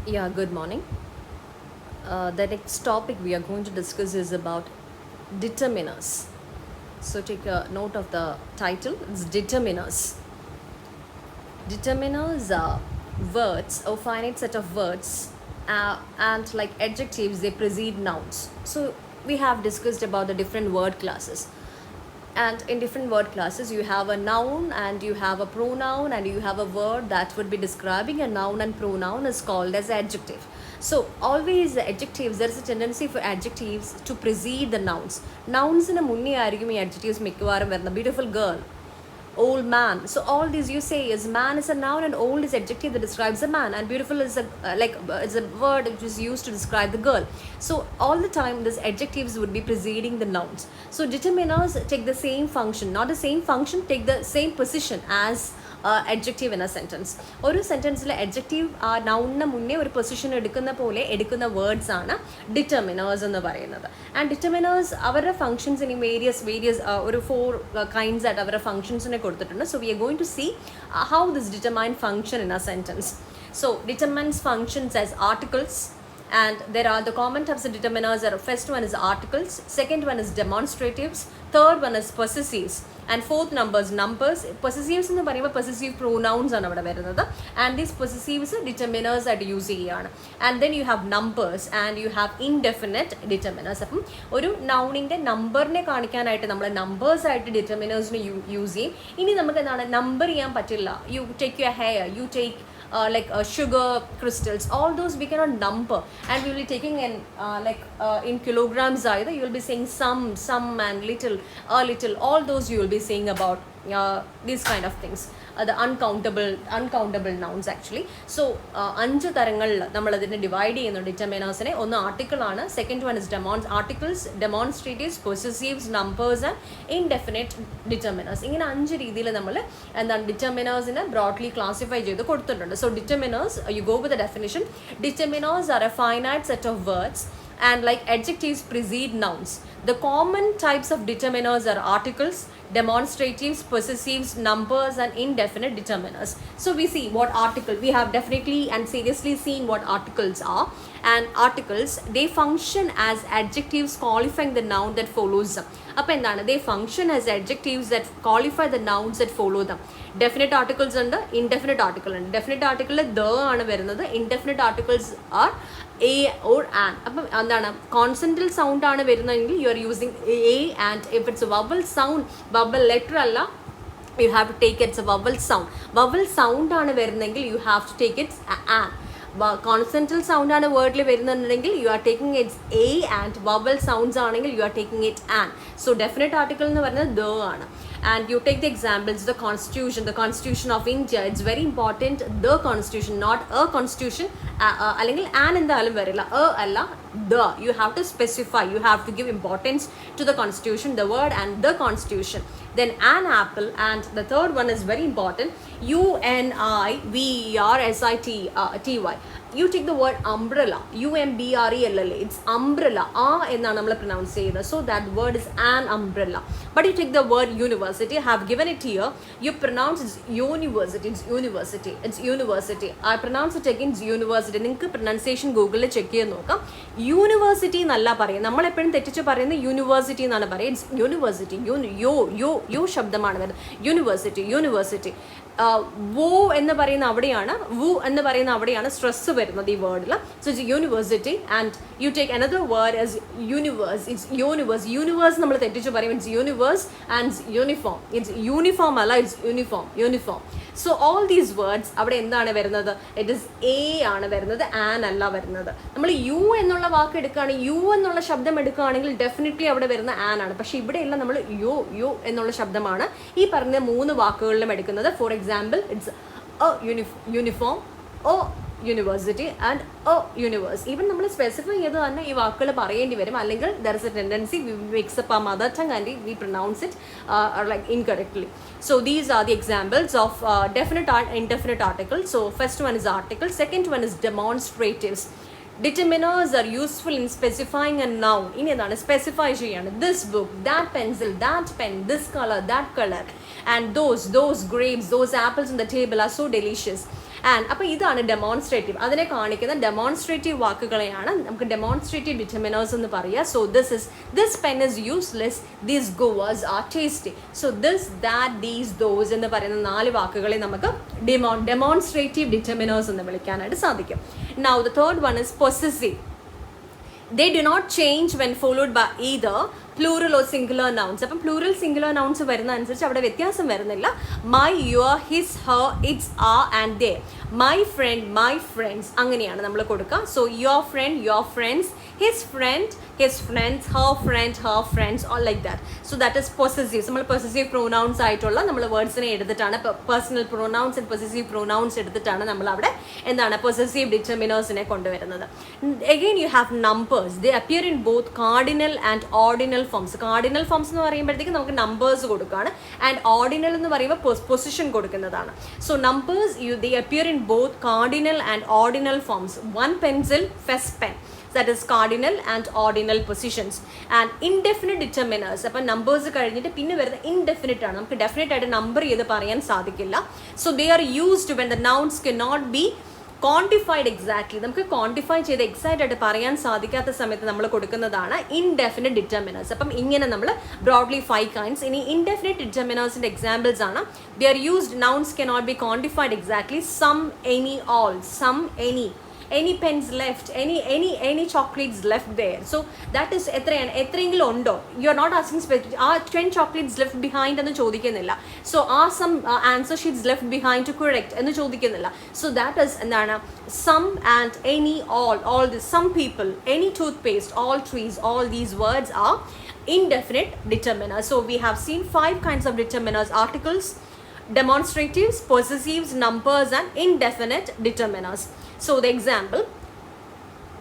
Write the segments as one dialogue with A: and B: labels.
A: Yeah, good morning. The next topic we are going to discuss is about determiners. So take a note of the title. It's determiners. Determiners are words or finite set of words, and like adjectives, they precede nouns. So we have discussed about the different word classes, and in different word classes you have a noun and you have a pronoun and you have a word that would be describing a noun, and pronoun is called as adjective. So always the adjectives, there is a tendency for adjectives to precede the nouns. Nouns in a munni ആയിരിക്കും ഈ adjectives മിക്കവാറും വരുന്ന. Beautiful girl, old man. So all these you say is man is a noun and old is adjective that describes a man, and beautiful is a is a word which is used to describe the girl. So all the time these adjectives would be preceding the nouns. So determiners take the same function, not the same function, take the same position as adjective in a sentence. ഒരു സെൻറ്റൻസിലെ adjective ആ നൗണിന് മുന്നേ ഒരു position എടുക്കുന്ന പോലെ എടുക്കുന്ന words ആണ് determiners എന്ന് പറയുന്നത്. ആൻഡ് ഡിറ്റർമിനേഴ്സ് അവരുടെ ഫങ്ഷൻസ് ഇനി വേരിയസ് ഒരു 4 കൈൻഡ്സ് ആയിട്ട് അവരുടെ ഫങ്ഷൻസിനെ കൊടുത്തിട്ടുണ്ട്. So we are going to see how this determine function in a sentence. So determines functions as articles, and there are the common types of determiners are: first one is articles, second one is demonstratives, third one is possessives, and fourth numbers. Possessives എന്ന് പറയുമ്പോൾ possessive pronouns ആണ് അവിടെ വരുന്നത്, and these possessives determiners ആയിട്ട് use ചെയ്യുകയാണ്. And then you have numbers and you have indefinite determiners. അപ്പം ഒരു നൗണിൻ്റെ നമ്പറിനെ കാണിക്കാനായിട്ട് നമ്മൾ നമ്പേഴ്സ് ആയിട്ട് ഡിറ്റർമിനേഴ്സിന് യൂസ് ചെയ്യും. ഇനി നമുക്ക് എന്താണ് നമ്പർ ചെയ്യാൻ പറ്റില്ല. You take your hair, you take sugar crystals, all those we cannot number, and we will be taking in kilograms either. You will be saying some and little, a little, all those you will be saying about these kind of things, the uncountable nouns actually. So അഞ്ച് തരങ്ങളിൽ നമ്മൾ അതിനെ divide ചെയ്യുന്നു ഡിറ്റർമിനേഴ്സിനെ. ഒന്ന് article ആണ്, second one is articles, demonstratives, possessives, numbers and indefinite determiners. ഇങ്ങനെ 5 രീതിയിൽ നമ്മൾ എന്താണ് ഡിറ്റർമിനേഴ്സിനെ ബ്രോഡ്ലി ക്ലാസിഫൈ ചെയ്ത് കൊടുത്തിട്ടുണ്ട്. So determiners, you go with the definition. Determiners are a finite set of words, and like adjectives precede nouns. The common types of determiners are articles, demonstratives, possessives, numbers, and indefinite determiners. So we see what article, we have definitely and seriously seen what articles are. And articles, they function as adjectives qualifying the noun that follows them. അപ്പോൾ എന്താണ്, they function as adjectives that qualify the nouns that follow them. Definite articles ഉണ്ട്, indefinite article ഉണ്ട്. Definite article the ആണ് വരുന്നത്, indefinite articles are a or an. അപ്പം എന്താണ്, കോൺസെൻട്രൽ sound ആണ് വരുന്നതെങ്കിൽ you are using a, and if it's a vowel sound, vowel letter അല്ല, you have to take it's a vowel sound. Vowel sound ആണ് വരുന്നതെങ്കിൽ you have to take it an. Consonant sound ആണ് വേർഡിൽ വരുന്നുണ്ടെങ്കിൽ you are taking its a, and vowel sounds ആണെങ്കിൽ you are taking it an. So definite article എന്ന് പറയുന്നത് the ആണ്. And you take the examples, the constitution of India, it's very important, the constitution, not a constitution. അല്ലെങ്കിൽ an എന്തായാലും വരില്ല, അല്ല the. You have to specify, you have to give importance to the constitution, the word and the constitution. Then an apple, and the third one is very important, UNIVERSITY. You take the word umbrella, UMBRELLA, it's umbrella, എന്നാണ് നമ്മൾ pronounce ചെയ്യുന്നത്. So that word is an umbrella. But you take the word university, I have given it here, you pronounce it's university. I pronounce it again university. നിങ്ങൾക്ക് pronunciation ഗൂഗിളിൽ check ചെയ്ത് നോക്കാം. University എന്നല്ല പറയുന്നത്, നമ്മളെപ്പോഴും തെറ്റിച്ച് പറയുന്നത് യൂണിവേഴ്സിറ്റി എന്നാണ് പറയുക. It's university. യോ ശബ്ദമാണ് വരുന്നത്. യൂണിവേഴ്സിറ്റി. വോ എന്ന് പറയുന്ന അവിടെയാണ്, വു എന്ന് പറയുന്ന അവിടെയാണ് സ്ട്രെസ് വരുന്നത് ഈ വേർഡിൽ. So it's university. And you take another word as universe. It's universe നമ്മൾ തെറ്റിച്ച് പറയും. It's universe and uniform. It's uniform അല്ല, it's uniform. So all these words അവിടെ എന്താണ് വരുന്നത്, ഇറ്റ് ഇസ് എ ആണ് വരുന്നത്, ആൻ അല്ല വരുന്നത്. നമ്മൾ യു എന്നുള്ള വാക്ക് എടുക്കുകയാണെങ്കിൽ, യു എന്നുള്ള ശബ്ദം എടുക്കുകയാണെങ്കിൽ ഡെഫിനറ്റ്ലി അവിടെ വരുന്ന ആൻ ആണ്. പക്ഷെ ഇവിടെയല്ല, നമ്മൾ യോ എന്നുള്ള ശബ്ദമാണ് ഈ പറഞ്ഞ 3 വാക്കുകളിലും എടുക്കുന്നത്. For example, it's uniform, university and universe. Even നമ്മൾ സ്പെസിഫൈ ചെയ്ത് തന്നെ ഈ വാക്കുകൾ പറയേണ്ടി വരും, അല്ലെങ്കിൽ there is A tendency V mix up our mother tongue and we pronounce it like incorrectly. So these are the examples of definite and indefinite articles. So first one is article, second one is demonstratives. Determiners are useful in specifying a noun. ഇനി എന്താണ് specify ചെയ്യാണ്. This book, that pencil, that pen, this color, that color, and those grapes, those apples on the table are so delicious. And അപ്പോൾ ഇതാണ് demonstrative. അതിനെ കാണിക്കുന്ന demonstrative വാക്കുകളെയാണ് നമുക്ക് demonstrative determiners എന്ന് പറയുക. So this pen is useless, these guavas are tasty. So this, that, these, those എന്ന് പറയുന്ന 4 വാക്കുകളെ നമുക്ക് ഡെമോൺസ്ട്രേറ്റീവ് ഡിറ്റർമിനേഴ്സ് എന്ന് വിളിക്കാനായിട്ട് സാധിക്കും. Now the third one is possessive. They do not change when followed by either plural or singular nouns. അപ്പം plural singular nouns വരുന്ന അനുസരിച്ച് അവിടെ വ്യത്യാസം വരുന്നില്ല. My, your, his, her, its, our and their. My friend, my friends, അങ്ങനെയാണ് നമ്മൾ കൊടുക്കുക. So your friend, your friends, his friend, his friends, her friends, all like that. So that is possessive. നമ്മൾ possessive pronouns ആയിട്ടുള്ള നമ്മൾ വേർഡ്സിനെ എടുത്തിട്ടാണ്, personal pronouns and possessive pronouns എടുത്തിട്ടാണ് നമ്മൾ അവിടെ എന്താണ് പൊസസീവ് ഡിറ്റർമിനേഴ്സിനെ കൊണ്ടുവരുന്നത്. Again you have numbers. They appear in both cardinal and ordinal forms. Cardinal forms എന്ന് പറയുമ്പോഴത്തേക്ക് നമുക്ക് നമ്പേഴ്സ് കൊടുക്കുകയാണ്, ആൻഡ് ഓർഡിനൽ എന്ന് പറയുമ്പോൾ പൊസിഷൻ കൊടുക്കുന്നതാണ്. So numbers they appear in both cardinal and ordinal forms. One pencil, first pen, that is cardinal and ordinal positions. And indefinite determiners, അപ്പോൾ numbers കഴിഞ്ഞിട്ട് പിന്നെ വരുന്ന ഇൻഡെഫിനിറ്റ് ആണ്. നമുക്ക് ഡെഫിനറ്റ് ആയിട്ട് നമ്പർ ചെയ്ത് പറയാൻ സാധിക്കില്ല. So they are used when the nouns can not be quantified exactly. നമുക്ക് ക്വാണ്ടിഫൈ ചെയ്ത് എക്സാക്റ്റ് ആയിട്ട് പറയാൻ സാധിക്കാത്ത സമയത്ത് നമ്മൾ കൊടുക്കുന്നതാണ് ഇൻഡെഫിനിറ്റ് ഡിറ്റർമിനേഴ്സ്. അപ്പം ഇങ്ങനെ നമ്മൾ ബ്രോഡ്ലി 5 kinds. ഇനി ഇൻഡെഫിനിറ്റ് ഡിറ്റർമിനേഴ്സിൻ്റെ എക്സാമ്പിൾസ് ആണ്. They are used, nouns can not be quantified exactly. Some, any, all. Some, any pens left, any chocolates left there. So that is എത്രയെങ്കിലും ഉണ്ടോ. You are not asking specific 10 chocolates left behind എന്ന് ചോദിക്കുന്നില്ല. So are some answer sheets left behind to correct എന്ന് ചോദിക്കുന്നില്ല. So that is എന്താണ് some and any, all this, some people, any toothpaste, all trees, all these words are indefinite determiners. So we have seen 5 kinds of determiners: articles, demonstratives, possessives, numbers and indefinite determiners. So the example,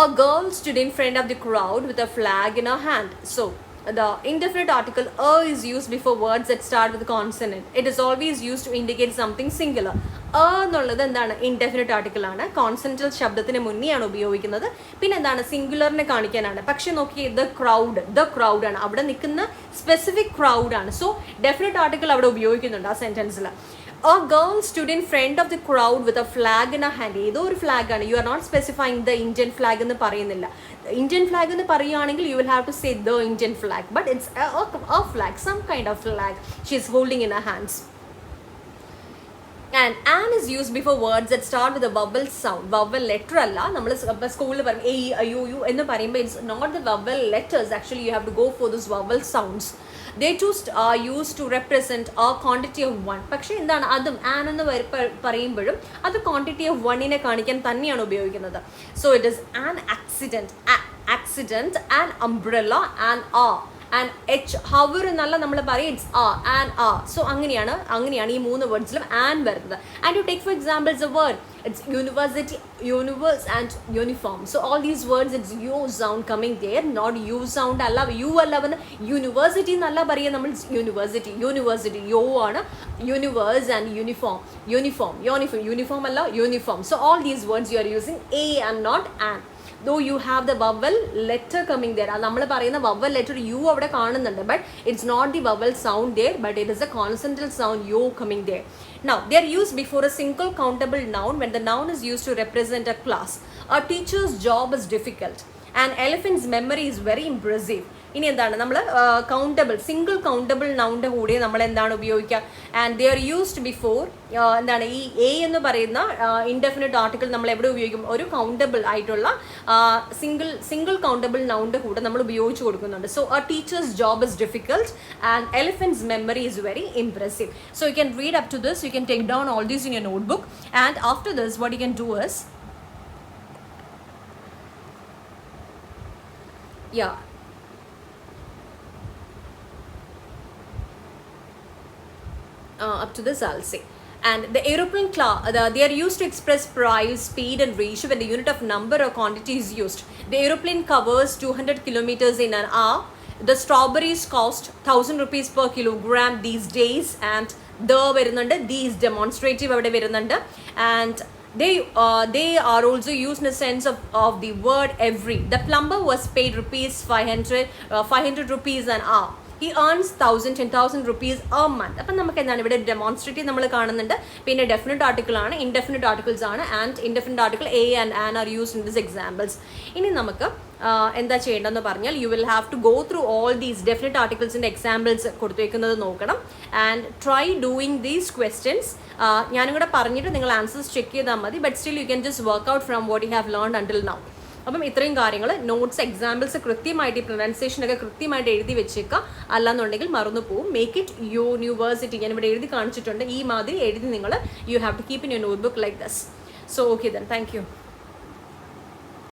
A: a girl stood in front of the crowd with a flag in her hand. So the indefinite article a is used before words that start with a consonant. It is always used to indicate something singular. a എന്നുള്ളത് എന്താണ് indefinite article ആണ്. കോൺസെൻട്രൽ ശബ്ദത്തിന് മുന്നെയാണ് ഉപയോഗിക്കുന്നത്. പിന്നെ എന്താണ് സിംഗുലറിനെ കാണിക്കാനാണ്. പക്ഷെ നോക്കി ദ ക്രൗഡ് ആണ്, അവിടെ നിൽക്കുന്ന സ്പെസിഫിക് ക്രൗഡ് ആണ്. സോ ഡെഫിനിറ്റ് ആർട്ടിക്കിൾ അവിടെ ഉപയോഗിക്കുന്നുണ്ട് ആ സെന്റൻസിൽ. A girl stood in front of the crowd with a flag in her hand. ഏതോ ഒരു ഫ്ലാഗ് ആണ്. You are not specifying the Indian flag എന്ന് പറയുന്നില്ല. ഇന്ത്യൻ ഫ്ലാഗ് എന്ന് പറയുകയാണെങ്കിൽ you will have to say the Indian flag, but it's a flag, some kind of flag she is holding in her hands. And an is used before words that start with a vowel sound. Vowel letter അല്ല. നമ്മൾ സ്കൂളിൽ പറയും a, I, u, u എന്ന് പറയുമ്പോൾ it's not the vowel letters. Actually you have to go for those vowel sounds. They too are used to represent a quantity of 1. പക്ഷേ എന്താണ് അതും an എന്ന് പറയുമ്പോഴും അത് quantity of 1നെ കാണിക്കാൻ തന്നെയാണ് ഉപയോഗിക്കുന്നത്. So it is an accident, an umbrella, an and h, however എന്നല്ല നമ്മൾ പറയും ഇറ്റ്സ് an so അങ്ങനെയാണ് ഈ 3 വേർഡ്സിലും an വരുന്നത്. And you take for example the word, it's university, universe and uniform. So all these words it's u sound coming there, not u sound അല്ല, u അല്ല വന്ന് university എന്നല്ല പറയുക നമ്മൾ. university yo ആണ്, universe and uniform അല്ല uniform. So all these words you are using a and not an. Though you have the vowel letter coming there, നമ്മൾ പറയുന്ന vowel letter u അവിടെ കാണുന്നുണ്ട്, but it's not the vowel sound there, but it is a consonantal sound u coming there. Now they are used before a single countable noun when the noun is used to represent a class. A teacher's job is difficult. An elephant's memory is very impressive. ഇനി എന്താണ് നമ്മൾ single countable നൗണിൻ്റെ കൂടെ നമ്മൾ എന്താണ് ഉപയോഗിക്കുക? And they are used before എന്താണ് ഈ A എന്ന് പറയുന്ന ഇൻഡെഫിനിറ്റ് ആർട്ടിക്കിൾ നമ്മൾ എവിടെ ഉപയോഗിക്കും? ഒരു കൗണ്ടബിൾ ആയിട്ടുള്ള സിംഗിൾ കൗണ്ടബിൾ നൗണിൻ്റെ കൂടെ നമ്മൾ ഉപയോഗിച്ച് കൊടുക്കുന്നുണ്ട്. So a teachers job is difficult and elephants memory is very impressive. So you can read up to this, you can take down all these in your notebook, and after this what you can do is up to this I'll say. And the aeroplane they are used to express price, speed and ratio when the unit of number or quantity is used. The aeroplane covers 200 kilometers in an hour. The strawberries cost 1,000 rupees per kilogram these days. And the വരുന്നുണ്ട്, these demonstrative അവിടെ വരുന്നുണ്ട്. And they are also used in the sense of the word every. The plumber was paid 500 rupees an hour. He earns 1000 rupees a month. അപ്പം നമുക്ക് എന്താണ് ഇവിടെ demonstrative നമ്മൾ കാണുന്നുണ്ട്, പിന്നെ ഡെഫിനറ്റ് ആർട്ടിക്കിൾ ആണ്, ഇൻഡെഫിനറ്റ് ആർട്ടിക്കിൾസ് ആണ്, and indefinite article a and an are used in this examples. ഇനി നമുക്ക് എന്താ ചെയ്യേണ്ടതെന്ന് പറഞ്ഞാൽ you will have to go through all these definite ആർട്ടിക്കിൾസിൻ്റെ എക്സാമ്പിൾസ് കൊടുത്തേക്കുന്നത് നോക്കണം and try doing these questions. ഞാനും കൂടെ പറഞ്ഞിട്ട് നിങ്ങൾ ആൻസേഴ്സ് ചെക്ക് ചെയ്താൽ മതി, but still you can just work out from what you have learned until now. അപ്പം ഇത്രയും കാര്യങ്ങൾ നോട്ട്സ് എക്സാമ്പിൾസ് കൃത്യമായിട്ട് ഈ പ്രൊനൗൺസിയേഷനൊക്കെ കൃത്യമായിട്ട് എഴുതി വെച്ചേക്കുക, അല്ലാന്നുണ്ടെങ്കിൽ മറന്നു പോവും. മേക്ക് ഇറ്റ് യൂണിവേഴ്സിറ്റി, ഞാൻ ഇവിടെ എഴുതി കാണിച്ചിട്ടുണ്ട്, ഈ മാതിരി എഴുതി നിങ്ങൾ you have to keep in your notebook like this. So okay then, thank U.